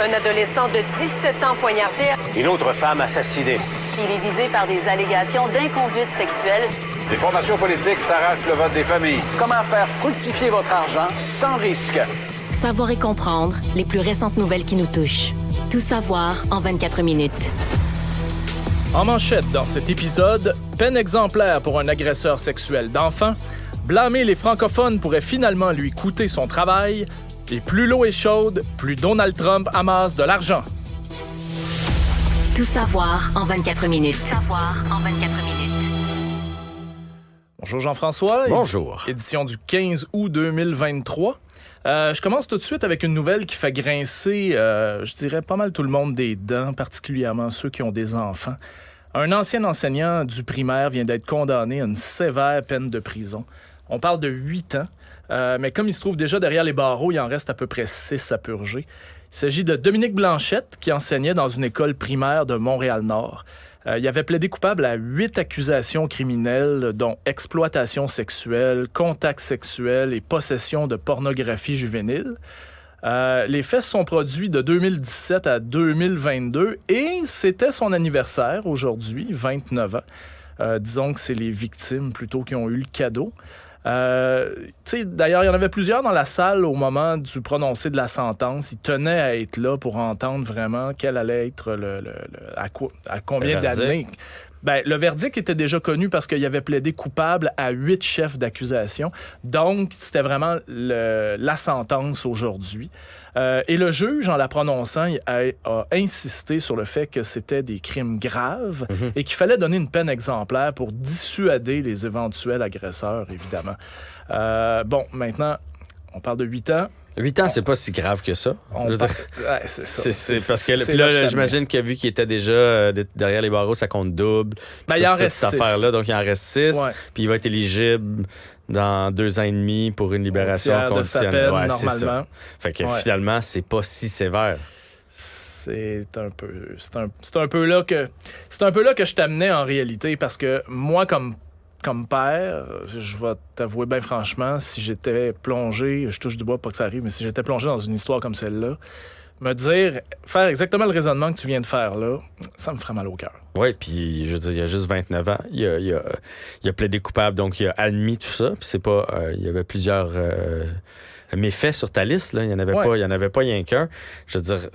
Un adolescent de 17 ans poignardé. Une autre femme assassinée. Il est visé par des allégations d'inconduite sexuelle. Les formations politiques s'arrachent le vote des familles. Comment faire fructifier votre argent sans risque? Savoir et comprendre les plus récentes nouvelles qui nous touchent. Tout savoir en 24 minutes. En manchette dans cet épisode, peine exemplaire pour un agresseur sexuel d'enfants, blâmer les francophones pourrait finalement lui coûter son travail, et plus l'eau est chaude, plus Donald Trump amasse de l'argent. Tout savoir en 24 minutes. Tout savoir en 24 minutes. Bonjour Jean-François. Bonjour. Édition du 15 août 2023. Je commence tout de suite avec une nouvelle qui fait grincer, je dirais, pas mal tout le monde des dents, particulièrement ceux qui ont des enfants. Un ancien enseignant du primaire vient d'être condamné à une sévère peine de prison. On parle de 8 ans, mais comme il se trouve déjà derrière les barreaux, il en reste à peu près 6 à purger. Il s'agit de Dominique Blanchette, qui enseignait dans une école primaire de Montréal-Nord. Il avait plaidé coupable à 8 accusations criminelles, dont exploitation sexuelle, contact sexuel et possession de pornographie juvénile. Les faits se sont produits de 2017 à 2022 et c'était son anniversaire aujourd'hui, 29 ans. Disons que c'est les victimes plutôt qui ont eu le cadeau. D'ailleurs, il y en avait plusieurs dans la salle au moment du prononcé de la sentence. Ils tenaient à être là pour entendre vraiment quel allait être à combien d'années. Le verdict était déjà connu parce qu'il avait plaidé coupable à 8 chefs d'accusation. Donc, c'était vraiment la sentence aujourd'hui. Et le juge, en la prononçant, a insisté sur le fait que c'était des crimes graves et qu'il fallait donner une peine exemplaire pour dissuader les éventuels agresseurs, évidemment. Maintenant, on parle de 8 ans. 8 ans, c'est pas si grave que ça. C'est ça. C'est parce que là, j'imagine que vu qu'il était déjà derrière les barreaux, ça compte double. Il en reste 6. Cette affaire-là, donc il en reste 6. Ouais. Puis il va être éligible dans 2 ans et demi pour une libération conditionnelle. Normalement. C'est ça. Fait que finalement, c'est pas si sévère. C'est un peu là que je t'amenais en réalité, parce que moi, comme père, je vais t'avouer bien franchement, si j'étais plongé, je touche du bois pas que ça arrive, mais si j'étais plongé dans une histoire comme celle-là, faire exactement le raisonnement que tu viens de faire là, ça me ferait mal au cœur. Oui, puis je veux dire, il y a juste 29 ans, il a plaidé coupable, donc il a admis tout ça. Puis c'est pas, il y avait plusieurs méfaits sur ta liste, là. Il y en avait pas rien qu'un. Je veux dire,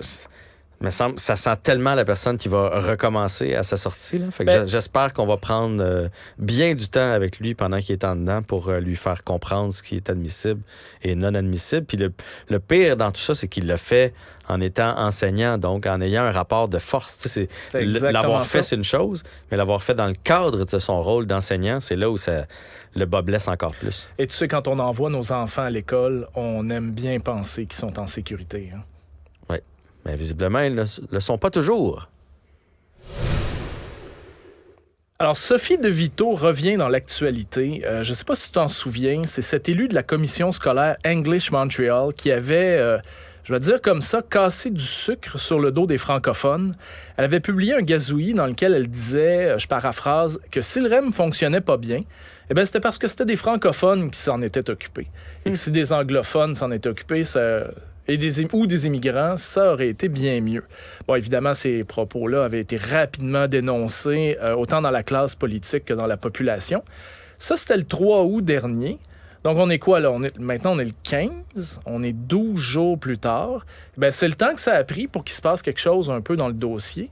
mais ça sent tellement la personne qui va recommencer à sa sortie, là. Fait que j'espère qu'on va prendre bien du temps avec lui pendant qu'il est en dedans pour lui faire comprendre ce qui est admissible et non admissible. Puis le pire dans tout ça, c'est qu'il l'a fait en étant enseignant, donc en ayant un rapport de force. L'avoir fait, c'est une chose, mais l'avoir fait dans le cadre de son rôle d'enseignant, c'est là où le bas blesse encore plus. Et tu sais, quand on envoie nos enfants à l'école, on aime bien penser qu'ils sont en sécurité, hein? Oui. Mais visiblement, ils ne le sont pas toujours. Alors, Sophie DeVito revient dans l'actualité. Je ne sais pas si tu t'en souviens, c'est cette élue de la commission scolaire English Montreal qui avait, je vais dire comme ça, cassé du sucre sur le dos des francophones. Elle avait publié un gazouillis dans lequel elle disait, je paraphrase, que si le REM fonctionnait pas bien, c'était parce que c'était des francophones qui s'en étaient occupés. Et que si des anglophones s'en étaient occupés, ou des immigrants, ça aurait été bien mieux. Bon, évidemment, ces propos-là avaient été rapidement dénoncés, autant dans la classe politique que dans la population. Ça, c'était le 3 août dernier. Donc, on est quoi, là? Maintenant, on est le 15. On est 12 jours plus tard. C'est le temps que ça a pris pour qu'il se passe quelque chose un peu dans le dossier.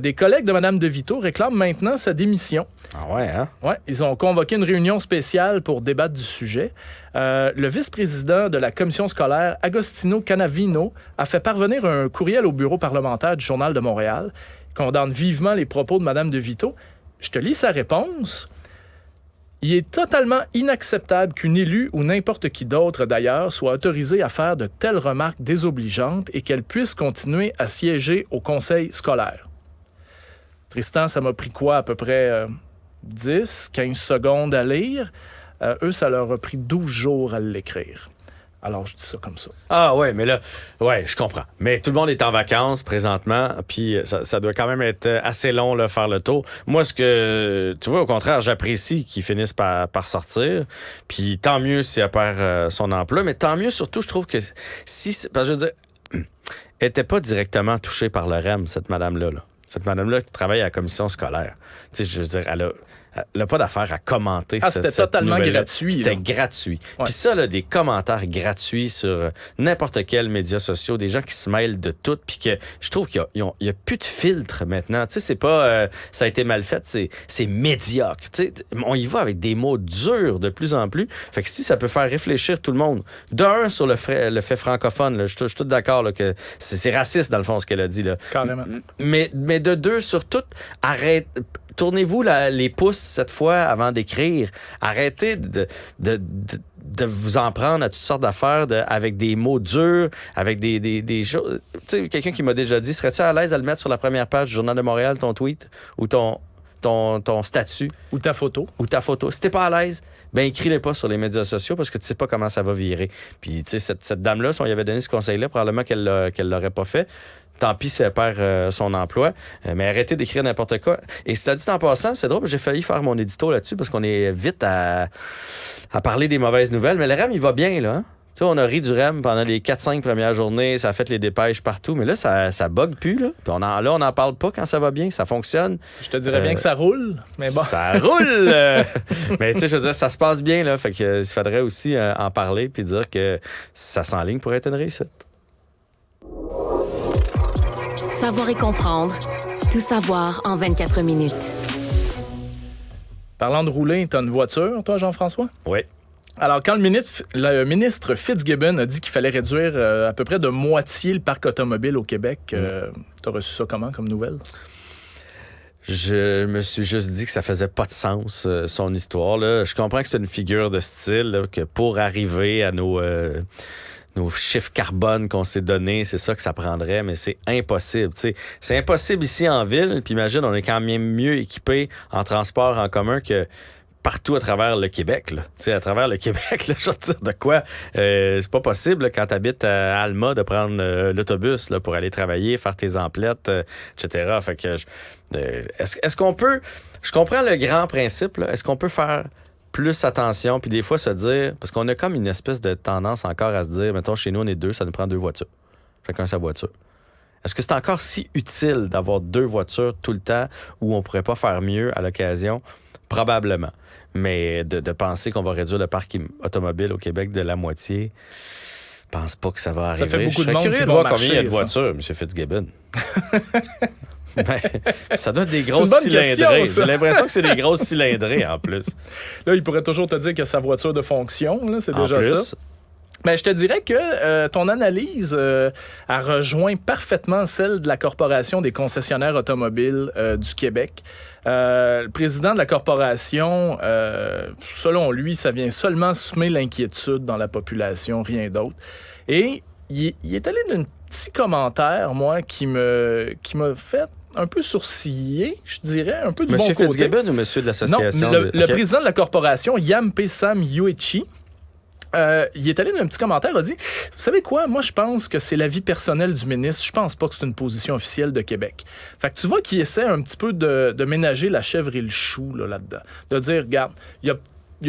Des collègues de Mme DeVito réclament maintenant sa démission. Ah ouais, hein? Ouais, ils ont convoqué une réunion spéciale pour débattre du sujet. Le vice-président de la commission scolaire, Agostino Canavino, a fait parvenir un courriel au bureau parlementaire du Journal de Montréal. Il condamne vivement les propos de Mme DeVito. Je te lis sa réponse. Il est totalement inacceptable qu'une élue ou n'importe qui d'autre d'ailleurs soit autorisée à faire de telles remarques désobligeantes et qu'elle puisse continuer à siéger au conseil scolaire. Tristan, ça m'a pris quoi, à peu près 10, 15 secondes à lire. Eux, ça leur a pris 12 jours à l'écrire. Alors, je dis ça comme ça. Ah ouais, mais là, ouais, je comprends. Mais tout le monde est en vacances présentement, puis ça doit quand même être assez long, là, faire le tour. Moi, tu vois, au contraire, j'apprécie qu'ils finissent par sortir. Puis tant mieux si elle perd son emploi, mais tant mieux surtout, je trouve que parce que je veux dire, n'était pas directement touchée par le REM, cette madame-là. Là. Cette madame-là qui travaille à la commission scolaire. Tu sais, je veux dire, elle n'a pas d'affaire à commenter c'était totalement gratuit. C'était gratuit. Ouais. Puis ça, là, des commentaires gratuits sur n'importe quel média social, des gens qui se mêlent de tout, puis que je trouve qu'il n'y a plus de filtre maintenant. Tu sais, c'est pas ça a été mal fait, c'est médiocre. Tu sais, on y va avec des mots durs de plus en plus. Fait que si ça peut faire réfléchir tout le monde, d'un sur le fait francophone, là, je suis tout d'accord là, que c'est raciste dans le fond ce qu'elle a dit. Là. Carrément. Mais de deux sur tout, arrête. Tournez-vous les pouces cette fois avant d'écrire. Arrêtez de vous en prendre à toutes sortes d'affaires avec des mots durs, avec des choses. Tu sais, quelqu'un qui m'a déjà dit, serais-tu à l'aise à le mettre sur la première page du Journal de Montréal, ton tweet, ou ton statut? Ou ta photo. Si t'es pas à l'aise, ben écris-les pas sur les médias sociaux parce que tu sais pas comment ça va virer. Puis, tu sais, cette dame-là, si on lui avait donné ce conseil-là, probablement qu'elle l'aurait pas fait. Tant pis si elle perd son emploi, mais arrêtez d'écrire n'importe quoi. Et cela dit en passant, c'est drôle, j'ai failli faire mon édito là-dessus parce qu'on est vite à parler des mauvaises nouvelles, mais le REM, il va bien, là. Hein? Tu sais, on a ri du REM pendant les 4-5 premières journées, ça a fait les dépêches partout, mais là, ça bug plus, là. Puis on n'en parle pas quand ça va bien, ça fonctionne. Je te dirais bien que ça roule, mais bon. Ça roule! Mais tu sais, je veux dire, ça se passe bien, là. Fait que il faudrait aussi en parler puis dire que ça s'enligne pour être une réussite. Savoir et comprendre. Tout savoir en 24 minutes. Parlant de rouler, t'as une voiture, toi, Jean-François? Oui. Alors, quand le ministre Fitzgibbon a dit qu'il fallait réduire à peu près de moitié le parc automobile au Québec, t'as reçu ça comment comme nouvelle? Je me suis juste dit que ça faisait pas de sens, son histoire. Là. Je comprends que c'est une figure de style, là, que pour arriver à nos chiffres carbone qu'on s'est donnés, c'est ça que ça prendrait, mais c'est impossible. T'sais. C'est impossible ici en ville, puis imagine, on est quand même mieux équipé en transport en commun que partout à travers le Québec. Là. À travers le Québec, là, je veux dire de quoi? C'est pas possible là, quand tu habites à Alma de prendre l'autobus là, pour aller travailler, faire tes emplettes, etc. Fait que est-ce qu'on peut... Je comprends le grand principe. Là. Est-ce qu'on peut faire plus attention, puis des fois se dire... Parce qu'on a comme une espèce de tendance encore à se dire, mettons, chez nous, on est 2, ça nous prend 2 voitures. Chacun sa voiture. Est-ce que c'est encore si utile d'avoir 2 voitures tout le temps où on pourrait pas faire mieux à l'occasion? Probablement. Mais de penser qu'on va réduire le parc automobile au Québec de la moitié, je pense pas que ça va arriver. Ça fait beaucoup de monde curieux qui de voir vont combien il y a de marcher, voitures, M. Fitzgibbon. Ben, ça doit être des C'est grosses une bonne cylindrées. question, ça. J'ai l'impression que c'est des grosses cylindrées en plus. Là, il pourrait toujours te dire que sa voiture de fonction, là, c'est déjà ça. Ben, je te dirais que ton analyse a rejoint parfaitement celle de la Corporation des concessionnaires automobiles du Québec. Le président de la corporation, selon lui, ça vient seulement semer l'inquiétude dans la population, rien d'autre. Et il est allé d'un petit commentaire, moi, qui m'a fait un peu sourciller, je dirais, un peu du Monsieur bon côté. Fitzgibbon ou monsieur de l'association? Non, le président de la corporation, Yam-Pesam Yuechi, il est allé dans un petit commentaire, il a dit « Vous savez quoi? Moi, je pense que c'est l'avis personnel du ministre. Je pense pas que c'est une position officielle de Québec. » Fait que tu vois qu'il essaie un petit peu de ménager la chèvre et le chou là-dedans. De dire « Regarde, il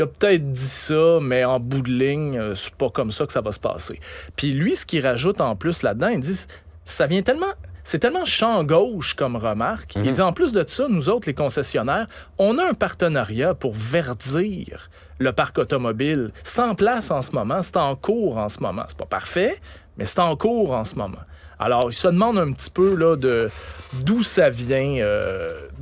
a peut-être dit ça, mais en bout de ligne, c'est pas comme ça que ça va se passer. » Puis lui, ce qu'il rajoute en plus là-dedans, il dit « Ça vient tellement... » C'est tellement champ gauche comme remarque. Il dit, en plus de ça, nous autres, les concessionnaires, on a un partenariat pour verdir le parc automobile. C'est en place en ce moment, c'est en cours en ce moment. C'est pas parfait, mais c'est en cours en ce moment. Alors, il se demande un petit peu là, d'où ça vient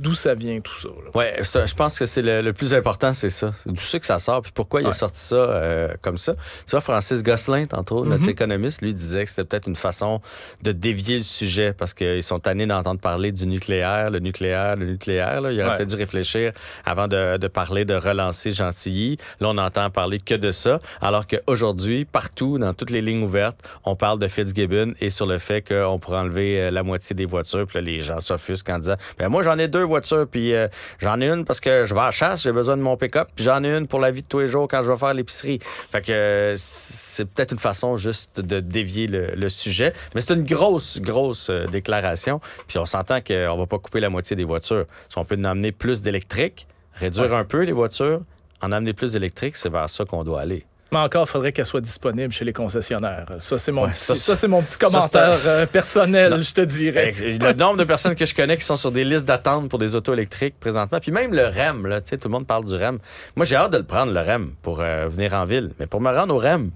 tout ça. Oui, je pense que c'est le plus important, c'est ça. C'est d'où c'est que ça sort, puis pourquoi il a sorti ça comme ça. Tu vois, Francis Gosselin, tantôt, notre économiste, lui disait que c'était peut-être une façon de dévier le sujet, parce qu'ils sont tannés d'entendre parler du nucléaire, le nucléaire. Là. Il aurait peut-être dû réfléchir avant de parler de relancer Gentilly. Là, on entend parler que de ça, alors qu'aujourd'hui, partout, dans toutes les lignes ouvertes, on parle de Fitzgibbon et sur le fait qu'on pourrait enlever la moitié des voitures. Puis là, les gens s'offusquent en disant « Ben moi, j'en ai 2 voitures, puis j'en ai une parce que je vais à la chasse, j'ai besoin de mon pick-up, puis j'en ai une pour la vie de tous les jours quand je vais faire l'épicerie. » Fait que c'est peut-être une façon juste de dévier le sujet. Mais c'est une grosse déclaration. Puis on s'entend qu'on va pas couper la moitié des voitures. Si on peut en amener plus d'électrique, réduire un peu les voitures, en amener plus d'électrique, c'est vers ça qu'on doit aller. Mais encore, il faudrait qu'elle soit disponible chez les concessionnaires. Ça, c'est mon, Ouais, c'est mon petit commentaire personnel, je te dirais. Le nombre de personnes que je connais qui sont sur des listes d'attente pour des autos électriques présentement, puis même le REM, là, tout le monde parle du REM. Moi, j'ai hâte de le prendre, le REM, pour venir en ville. Mais pour me rendre au REM,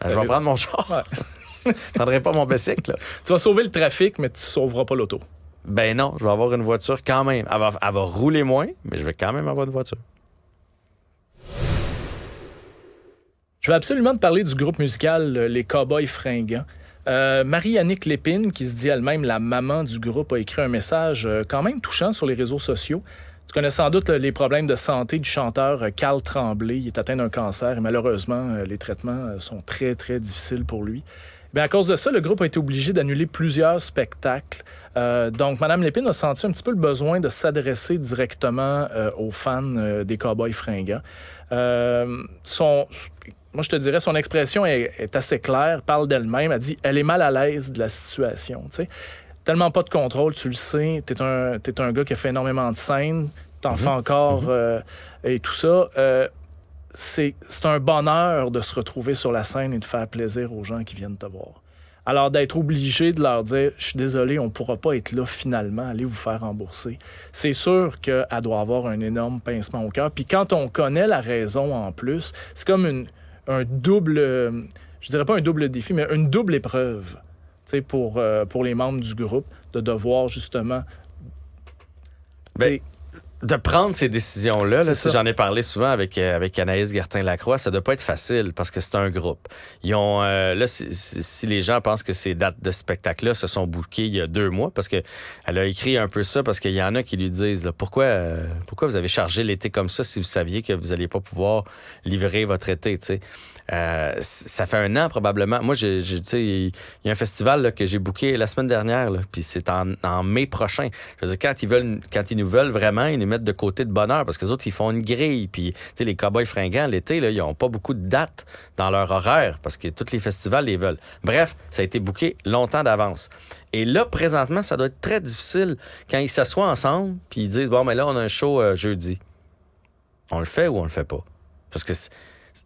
je vais prendre mon char. Ouais. Je ne prendrai pas mon bicycle. Là. Tu vas sauver le trafic, mais tu sauveras pas l'auto. Ben non, je vais avoir une voiture quand même. Elle va rouler moins, mais je vais quand même avoir une voiture. Je veux absolument te parler du groupe musical Les Cowboys Fringants. Marie-Annick Lépine, qui se dit elle-même la maman du groupe, a écrit un message quand même touchant sur les réseaux sociaux. Tu connais sans doute les problèmes de santé du chanteur Carl Tremblay. Il est atteint d'un cancer et malheureusement, les traitements sont très, très difficiles pour lui. Bien, à cause de ça, le groupe a été obligé d'annuler plusieurs spectacles. Donc, Mme Lépine a senti un petit peu le besoin de s'adresser directement aux fans des Cowboys Fringants. Moi, je te dirais, son expression est assez claire, parle d'elle-même. Elle dit « Elle est mal à l'aise de la situation. » Tu sais, tellement pas de contrôle, tu le sais. T'es un gars qui a fait énormément de scènes, t'en fais encore et tout ça. C'est un bonheur de se retrouver sur la scène et de faire plaisir aux gens qui viennent te voir. Alors, d'être obligé de leur dire « Je suis désolé, on ne pourra pas être là finalement, allez vous faire rembourser », c'est sûr qu'elle doit avoir un énorme pincement au cœur. Puis quand on connaît la raison en plus, c'est comme un double, je dirais pas un double défi, mais une double épreuve pour les membres du groupe, de devoir justement... De prendre ces décisions-là, j'en ai parlé souvent avec Anaïs Gertin-Lacroix, ça doit pas être facile parce que c'est un groupe. Ils ont si les gens pensent que ces dates de spectacle-là se sont bookées il y a 2 mois, parce que elle a écrit un peu ça, parce qu'il y en a qui lui disent là, pourquoi vous avez chargé l'été comme ça si vous saviez que vous n'alliez pas pouvoir livrer votre été, tu sais. Ça fait 1 an probablement. Moi, il y a un festival là, que j'ai booké la semaine dernière, puis c'est en mai prochain. Je veux dire, quand ils nous veulent vraiment, ils nous mettent de côté de bonheur, parce que les autres, ils font une grille. Puis, les Cowboys Fringants, l'été, là, ils n'ont pas beaucoup de dates dans leur horaire, parce que tous les festivals les veulent. Bref, ça a été booké longtemps d'avance. Et là, présentement, ça doit être très difficile quand ils s'assoient ensemble, puis ils disent, bon, mais là, on a un show jeudi. On le fait ou on le fait pas? Parce que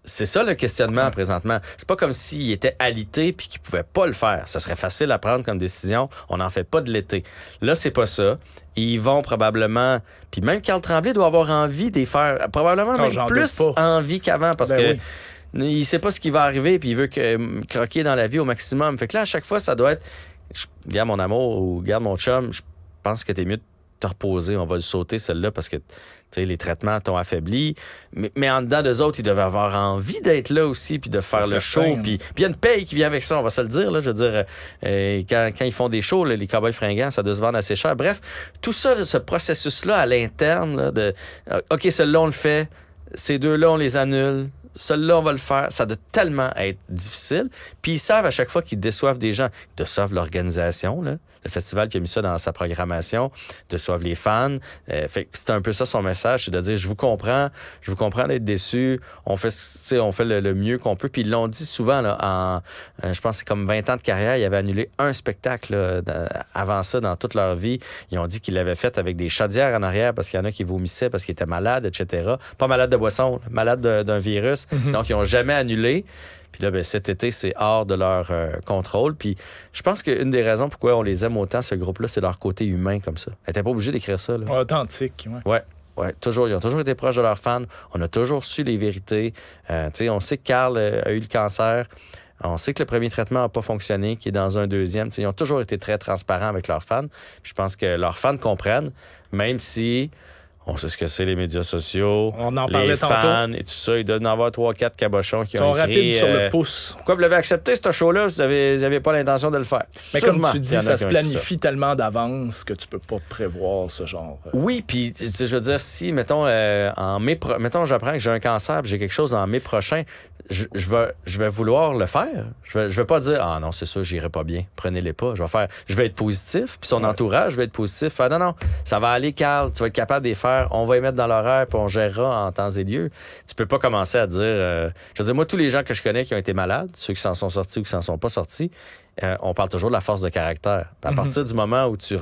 c'est ça le questionnement présentement. C'est pas comme s'il était alité puis qu'il pouvait pas le faire. Ça serait facile à prendre comme décision. On n'en fait pas de l'été. Là, c'est pas ça. Ils vont probablement... Puis même Carl Tremblay doit avoir envie d'y faire. Probablement même plus envie qu'avant, parce que il sait pas ce qui va arriver puis il veut croquer dans la vie au maximum. Fait que là, à chaque fois, ça doit être... Garde mon amour ou garde mon chum, je pense que t'es mieux de te reposer. On va le sauter, celle-là, parce que les traitements t'ont affaibli. Mais en dedans d'eux autres, ils devaient avoir envie d'être là aussi, puis de faire le show. Puis il y a une paye qui vient avec ça, on va se le dire. Là, je veux dire, quand ils font des shows, là, les Cowboys Fringants, ça doit se vendre assez cher. Bref, tout ça, ce processus-là à l'interne, là, OK, celui-là, on le fait. Ces 2-là, on les annule. Celui-là, on va le faire. Ça doit tellement être difficile. Puis ils savent à chaque fois qu'ils déçoivent des gens. Ils déçoivent l'organisation, là. Le festival qui a mis ça dans sa programmation, déçoivent les fans. Fait que c'est un peu ça son message, c'est de dire, je vous comprends d'être déçu. On fait le mieux qu'on peut. Puis ils l'ont dit souvent, là, je pense que c'est comme 20 ans de carrière, ils avaient annulé un spectacle là, avant ça dans toute leur vie. Ils ont dit qu'ils l'avaient fait avec des chaudières en arrière parce qu'il y en a qui vomissaient parce qu'ils étaient malades, etc. Pas malades de boisson, malades d'un virus. Donc, ils n'ont jamais annulé. Puis là, cet été, c'est hors de leur contrôle. Puis je pense qu'une des raisons pourquoi on les aime autant, ce groupe-là, c'est leur côté humain comme ça. Elle n'était pas obligée d'écrire ça. Là. Authentique, oui. Ouais, toujours. Ils ont toujours été proches de leurs fans. On a toujours su les vérités. On sait que Carl a eu le cancer. On sait que le premier traitement n'a pas fonctionné, qu'il est dans un deuxième. Ils ont toujours été très transparents avec leurs fans. Puis je pense que leurs fans comprennent, même si... On sait ce que c'est, les médias sociaux. On en parlait tantôt. Les fans et tout ça. Il doit y en avoir 3-4 cabochons qui ont écrit... rapides sur le pouce. Pourquoi vous l'avez accepté, ce show-là, si vous n'avez pas l'intention de le faire? Mais sûrement, comme tu dis, ça se planifie tellement d'avance que tu peux pas prévoir ce genre. Oui, puis je veux dire, si, mettons, en mai... Mettons, j'apprends que j'ai un cancer et j'ai quelque chose en mai prochain, je vais vouloir le faire. Je vais pas dire, ah non, c'est ça, j'irai pas bien. Prenez-les pas. Je vais être positif, puis son entourage va être positif. Non, ça va aller, Carl, tu vas être capable de les faire. On va les mettre dans l'horaire, puis on gérera en temps et lieu. Tu peux pas commencer à dire... je veux dire, moi, tous les gens que je connais qui ont été malades, ceux qui s'en sont sortis ou qui s'en sont pas sortis, on parle toujours de la force de caractère. À partir du moment où tu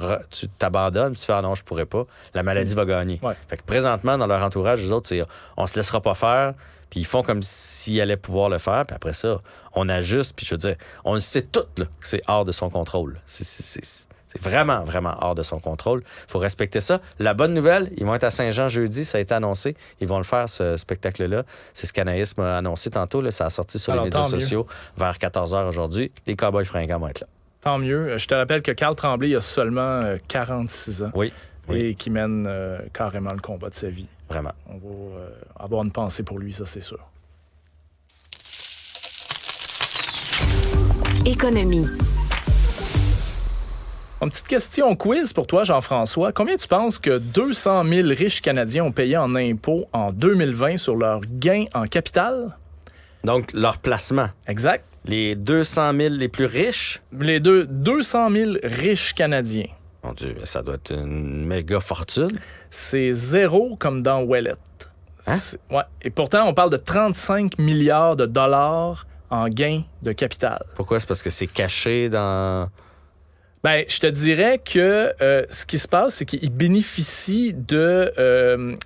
t'abandonnes, tu fais « Ah non, je pourrais pas », la maladie va gagner. Ouais. Fait que présentement, dans leur entourage, les autres, c'est « On se laissera pas faire », Puis ils font comme s'ils allaient pouvoir le faire. Puis après ça, on ajuste. Puis je veux dire, on le sait tout là, que c'est hors de son contrôle. C'est vraiment, vraiment hors de son contrôle. Il faut respecter ça. La bonne nouvelle, ils vont être à Saint-Jean jeudi. Ça a été annoncé. Ils vont le faire, ce spectacle-là. C'est ce qu'Anaïs m'a annoncé tantôt. Là. Ça a sorti sur les médias sociaux vers 14h aujourd'hui. Les Cowboys fringants vont être là. Tant mieux. Je te rappelle que Carl Tremblay a seulement 46 ans. Oui. Et qui mène carrément le combat de sa vie. Vraiment. On va avoir une pensée pour lui, ça, c'est sûr. Économie. Une petite question quiz pour toi, Jean-François. Combien tu penses que 200 000 riches Canadiens ont payé en impôts en 2020 sur leurs gains en capital? Donc, leur placement. Exact. Les 200 000 les plus riches? Les 200 000 riches Canadiens. Mon Dieu, ça doit être une méga fortune. C'est zéro comme dans Ouellet. Hein? Ouais. Et pourtant, on parle de 35 milliards de dollars en gains de capital. Pourquoi? C'est parce que c'est caché dans... Ben, je te dirais que ce qui se passe, c'est qu'ils bénéficient de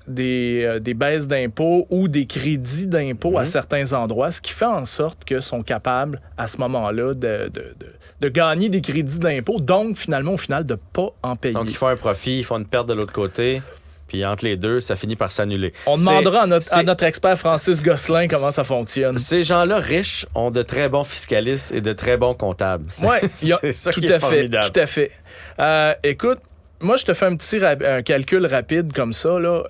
des baisses d'impôts ou des crédits d'impôts à certains endroits, ce qui fait en sorte qu'ils sont capables, à ce moment-là, de gagner des crédits d'impôts, donc, finalement, au final, de ne pas en payer. Donc, ils font un profit, ils font une perte de l'autre côté, puis entre les deux, ça finit par s'annuler. On demandera à notre expert Francis Gosselin comment ça fonctionne. Ces gens-là riches ont de très bons fiscalistes et de très bons comptables. Oui, c'est ça qui est formidable. Tout à fait. Écoute, moi, je te fais un calcul rapide comme ça. Là.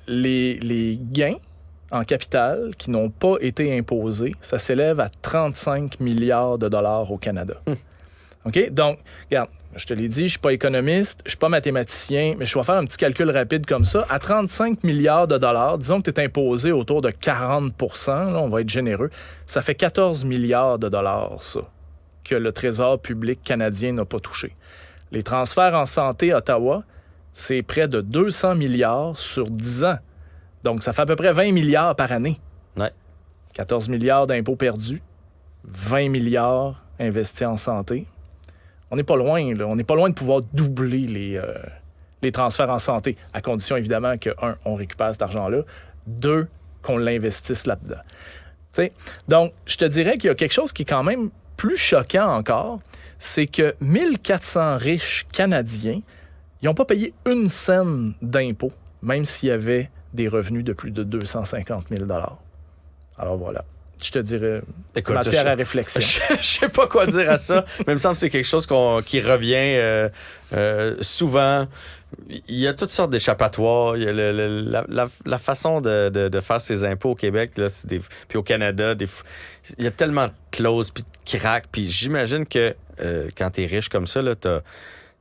Les gains en capital qui n'ont pas été imposés, ça s'élève à 35 milliards de dollars au Canada. OK? Donc, regarde, je te l'ai dit, je ne suis pas économiste, je ne suis pas mathématicien, mais je vais faire un petit calcul rapide comme ça. À 35 milliards de dollars, disons que tu es imposé autour de 40 %, là, on va être généreux, ça fait 14 milliards de dollars, ça, que le Trésor public canadien n'a pas touché. Les transferts en santé à Ottawa, c'est près de 200 milliards sur 10 ans. Donc, ça fait à peu près 20 milliards par année. Ouais. 14 milliards d'impôts perdus, 20 milliards investis en santé. On n'est pas loin, là. On n'est pas loin de pouvoir doubler les transferts en santé, à condition, évidemment, que, 1, on récupère cet argent-là, 2, qu'on l'investisse là-dedans. T'sais? Donc, je te dirais qu'il y a quelque chose qui est quand même plus choquant encore, c'est que 1400 riches Canadiens, ils n'ont pas payé une scène d'impôt, même s'il y avait des revenus de plus de 250 000 $. Alors voilà. Je te dirais, matière à réflexion. Je sais pas quoi dire à ça, mais il me semble que c'est quelque chose qui revient souvent. Il y a toutes sortes d'échappatoires. Il y a la façon de faire ses impôts au Québec, là, puis au Canada, il y a tellement de clauses, puis de cracks. Puis j'imagine que quand tu es riche comme ça,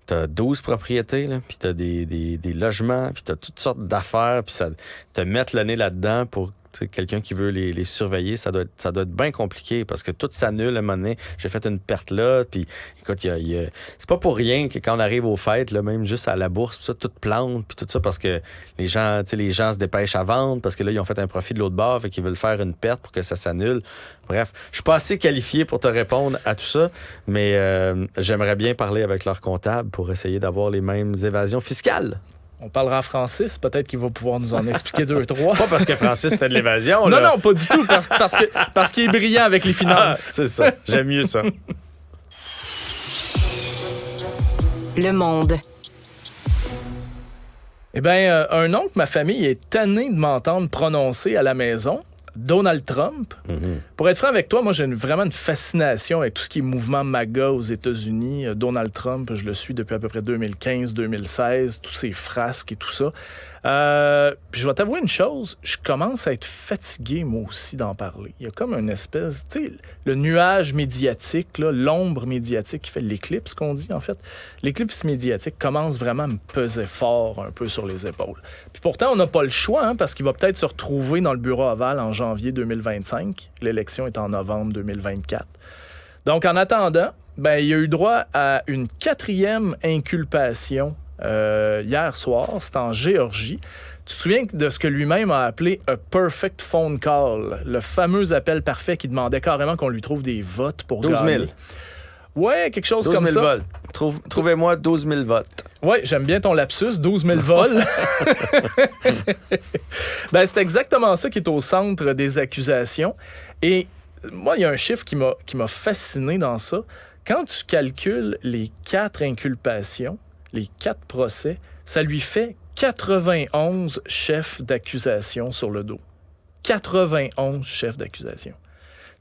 t'as 12 propriétés, là, puis t'as des logements, puis t'as toutes sortes d'affaires, puis ça te mettre le nez là-dedans pour quelqu'un qui veut les surveiller, ça doit être bien compliqué parce que tout s'annule à un moment donné. J'ai fait une perte là, puis écoute, c'est pas pour rien que quand on arrive aux fêtes, là, même juste à la bourse, ça, tout plante, puis tout ça parce que les gens se dépêchent à vendre parce que là, ils ont fait un profit de l'autre bord, fait qu'ils veulent faire une perte pour que ça s'annule. Bref, je suis pas assez qualifié pour te répondre à tout ça, mais j'aimerais bien parler avec leur comptable pour essayer d'avoir les mêmes évasions fiscales. On parlera à Francis, peut-être qu'il va pouvoir nous en expliquer 2, 3. Pas parce que Francis fait de l'évasion, là. Non, pas du tout, parce qu'il est brillant avec les finances. Ah, c'est ça, j'aime mieux ça. Le Monde. Eh bien, un nom que ma famille est tannée de m'entendre prononcer à la maison, Donald Trump. Mm-hmm. Pour être franc avec toi, moi, j'ai vraiment une fascination avec tout ce qui est mouvement MAGA aux États-Unis. Donald Trump, je le suis depuis à peu près 2015-2016, tous ses frasques et tout ça. Puis je vais t'avouer une chose, je commence à être fatigué, moi aussi, d'en parler. Il y a comme une espèce, tu sais, le nuage médiatique, là, l'ombre médiatique qui fait l'éclipse, qu'on dit, en fait. L'éclipse médiatique commence vraiment à me peser fort un peu sur les épaules. Puis pourtant, on n'a pas le choix, hein, parce qu'il va peut-être se retrouver dans le bureau ovale en janvier 2025. L'élection est en novembre 2024. Donc, en attendant, ben, il a eu droit à une 4e inculpation hier soir. C'est en Géorgie. Tu te souviens de ce que lui-même a appelé « a perfect phone call », le fameux appel parfait qui demandait carrément qu'on lui trouve des votes pour 12 000. gagner. Ouais, quelque chose comme ça. 12 000 votes. Trouvez-moi 12 000 votes. Oui, j'aime bien ton lapsus, 12 000 vols. Ben, c'est exactement ça qui est au centre des accusations. Et moi, il y a un chiffre qui m'a fasciné dans ça. Quand tu calcules les 4 inculpations, les 4 procès, ça lui fait 91 chefs d'accusation sur le dos. 91 chefs d'accusation.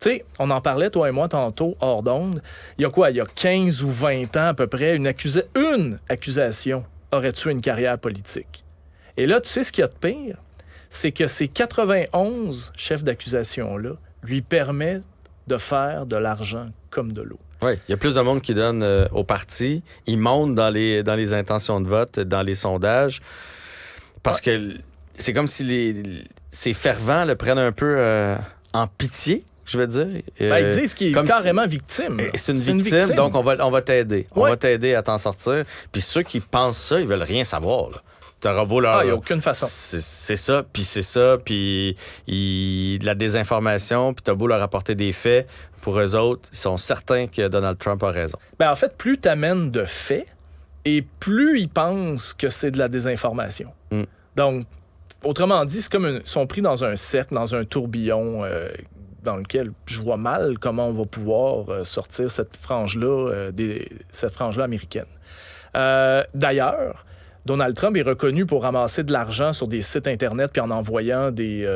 Tu sais, on en parlait, toi et moi, tantôt, hors d'onde. Il y a quoi? Il y a 15 ou 20 ans à peu près, une accusation aurait tué une carrière politique. Et là, tu sais ce qu'il y a de pire? C'est que ces 91 chefs d'accusation-là lui permettent de faire de l'argent comme de l'eau. Oui, il y a plus de monde qui donne au parti. Ils montent dans les intentions de vote, dans les sondages, parce que c'est comme si ces fervents le prennent un peu en pitié, je veux dire. Ils disent qu'il est carrément victime. C'est une victime, donc on va t'aider. On va t'aider à t'en sortir. Puis ceux qui pensent ça, ils veulent rien savoir, là. T'auras beau leur... il n'y a aucune façon. C'est ça, puis de la désinformation, puis t'as beau leur apporter des faits, pour eux autres, ils sont certains que Donald Trump a raison. Ben, en fait, plus t'amènes de faits, et plus ils pensent que c'est de la désinformation. Donc, autrement dit, c'est comme ils sont pris dans un cercle, dans un tourbillon dans lequel je vois mal comment on va pouvoir sortir cette frange-là américaine. D'ailleurs, Donald Trump est reconnu pour ramasser de l'argent sur des sites Internet puis en envoyant des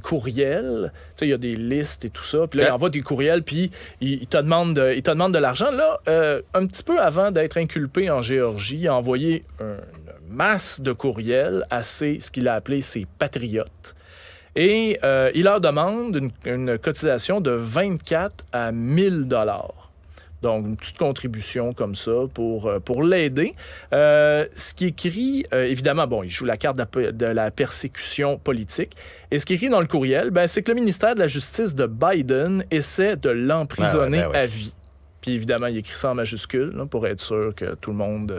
courriels. Tu sais, il y a des listes et tout ça. Puis là, il envoie des courriels puis il te demande de l'argent. Là, un petit peu avant d'être inculpé en Géorgie, il a envoyé une masse de courriels à ce qu'il a appelé ses patriotes. Et il leur demande une cotisation de 24 à 1 000 $. Donc, une petite contribution comme ça pour l'aider. Ce qui est écrit, évidemment, il joue la carte de la persécution politique. Et ce qui est écrit dans le courriel, c'est que le ministère de la Justice de Biden essaie de l'emprisonner à vie. Puis évidemment, il écrit ça en majuscule là, pour être sûr que tout le monde...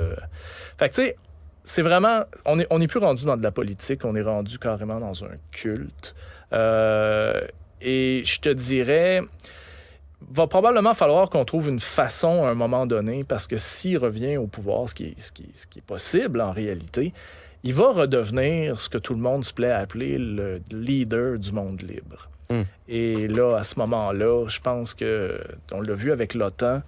Fait que tu sais, c'est vraiment... On n'est plus rendu dans de la politique, on est rendu carrément dans un culte. Et je te dirais... va probablement falloir qu'on trouve une façon à un moment donné, parce que s'il revient au pouvoir, ce qui est possible en réalité, il va redevenir ce que tout le monde se plaît à appeler le leader du monde libre. Et là, à ce moment-là, je pense qu'on l'a vu avec l'OTAN,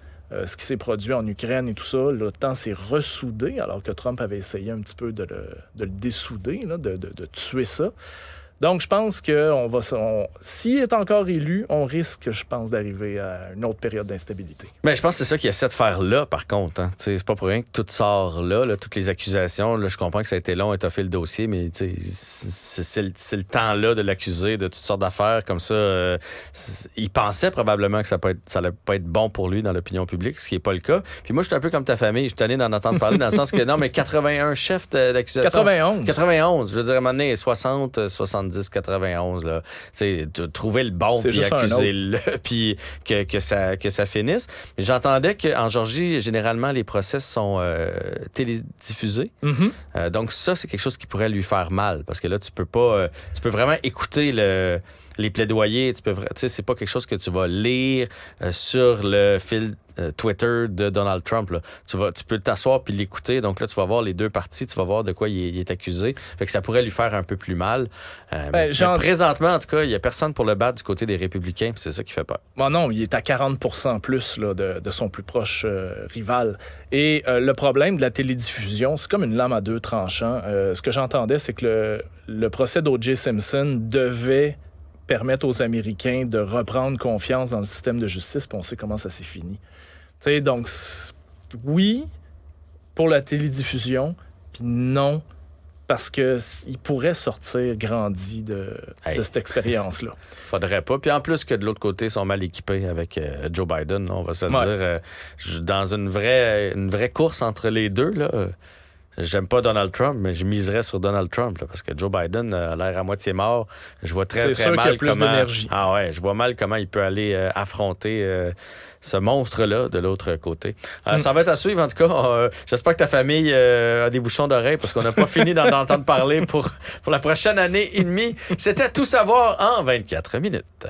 ce qui s'est produit en Ukraine et tout ça, l'OTAN s'est ressoudé, alors que Trump avait essayé un petit peu de le dessouder, là, de tuer ça. Donc, je pense que s'il est encore élu, on risque, je pense, d'arriver à une autre période d'instabilité. Mais je pense que c'est ça qu'il essaie de faire là, par contre. Hein. C'est pas pour rien que tout sort là, toutes les accusations. Là, je comprends que ça a été long étoffer le dossier, mais c'est le temps-là de l'accuser de toutes sortes d'affaires comme ça. Il pensait probablement que ça allait pas être bon pour lui dans l'opinion publique, ce qui n'est pas le cas. Puis moi, je suis un peu comme ta famille. Je suis tanné d'en entendre parler dans le sens que non, mais 81 chefs d'accusation. 91. Je veux dire, à un moment donné, 60, 70. 91, là. Trouver le bon, puis accuser-le, puis que ça finisse. Mais j'entendais qu'en Géorgie, généralement, les procès sont télédiffusés. Donc ça, c'est quelque chose qui pourrait lui faire mal, parce que là, tu peux vraiment écouter les plaidoyers. C'est pas quelque chose que tu vas lire sur le fil Twitter de Donald Trump. Là. Tu peux t'asseoir puis l'écouter. Donc là, tu vas voir les deux parties. Tu vas voir de quoi il est accusé. Fait que ça pourrait lui faire un peu plus mal. Mais présentement, en tout cas, il n'y a personne pour le battre du côté des républicains. Puis c'est ça qui fait peur. Bon, non, il est à 40% plus là, de son plus proche rival. Et le problème de la télédiffusion, c'est comme une lame à deux tranchants. Ce que j'entendais, c'est que le procès d'O.J. Simpson devait permettre aux Américains de reprendre confiance dans le système de justice, puis on sait comment ça s'est fini. Tu sais, donc, oui, pour la télédiffusion, puis non, parce qu'il pourrait sortir grandi de cette expérience-là. Faudrait pas. Puis en plus que de l'autre côté, ils sont mal équipés avec Joe Biden, on va se le dire. Dans une vraie course entre les deux, là... J'aime pas Donald Trump, mais je miserais sur Donald Trump là, parce que Joe Biden a l'air à moitié mort. Je vois très mal qu'il y a plus d'énergie. Je vois mal comment il peut aller affronter ce monstre-là de l'autre côté. Ça va être à suivre, en tout cas. J'espère que ta famille a des bouchons d'oreilles parce qu'on n'a pas fini d'en entendre parler pour la prochaine année et demie. C'était Tout savoir en 24 minutes.